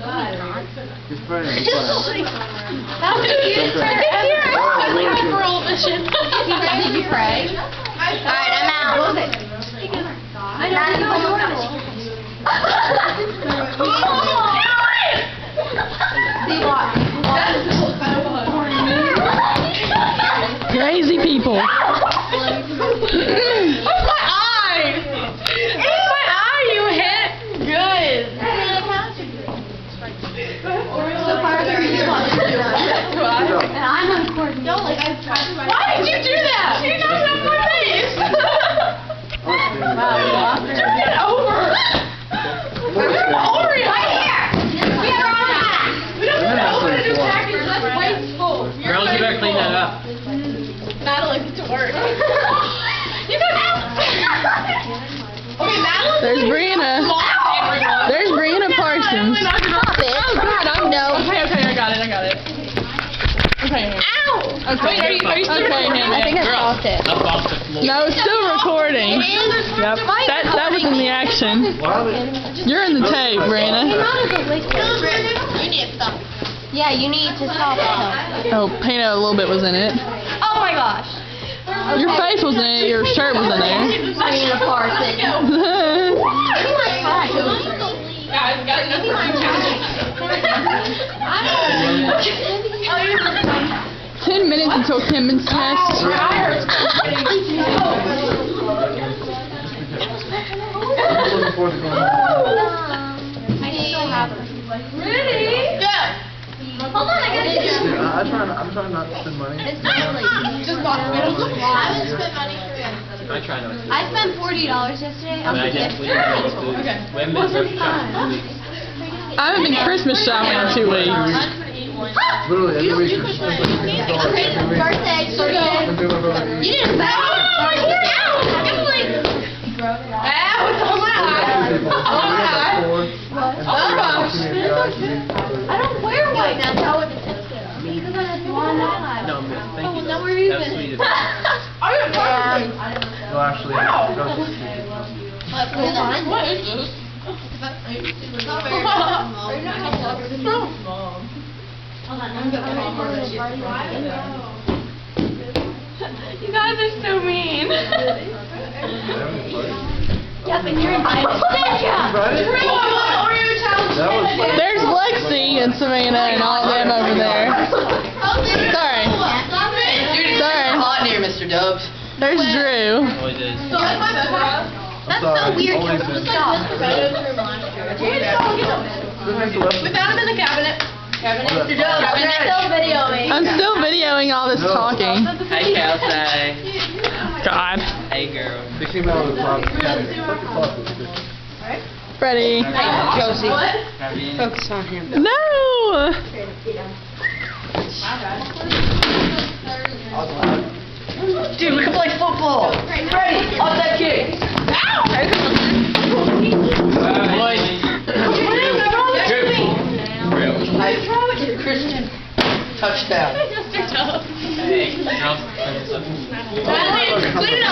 Just pray. That was cute. Did you pray? Alright, I'm out. What was it? I Crazy people. my eye! My eye, you hit! Good! So far, and I'm uncoordinated. No, like, I've tried to. Why did you do that? You knocked off my face! Wow, turn it over! Over it! Right here! We don't have to open a new package, that's wasteful. Girls, you better clean that up. Madeline, get to work. You got Okay, Madeline. There's Brianna. There's Brianna Parsons. Stop it. Oh, God, I'm no. Okay, I got it. Okay. Ow! Okay. Wait, are you still Okay, recording? I think I stopped it. Up off the floor. No, it's still recording. Yep. That was in the action. You're in the tape, Brianna. You need to stop. Yeah, you need to stop it. Oh, Pano, a little bit was in it. Oh my gosh. Your face was in it. Your shirt was in there. Brianna Parsons. Guys, we got enough 10 minutes until Kimben's test. Really? Yeah. Hold on, I gotta get you. I'm trying not to spend money. Just hospital. I haven't spent money for him. I try not to. I spent $40 yesterday. I mean, I didn't. We haven't been grocery shopping in 2 weeks. I haven't been Christmas shopping in 2 weeks. Literally every week. Birthday. You didn't say. Oh, my God. Ow, it's on my eye. Oh, my eye. Oh, gosh. I don't wear white now. Tell what it is. Because I have blonde eyeliner. No, man, thank you. No, where are you That was been? sweet of you. Are you fine? No, actually, What is this? You guys are so mean. Yeah, but you're invited. There's Lexi and Savannah and all them over there. Sorry. Hot in here, Mr. Dubs. There's Drew. Always is. That's so weird. Stop. We found him in the cabinet. Mr. Dubs, I'm still videoing. I'm still videoing all this talking. Hey, Kelsey. God. Hey, girl. They came out of the closet. Fuck the closet. Freddie. Josie, Have you? focus on him. No! Dude, we can play football. Ready? Off that kick. Christian. Touchdown. Hey, girls. Clean it up.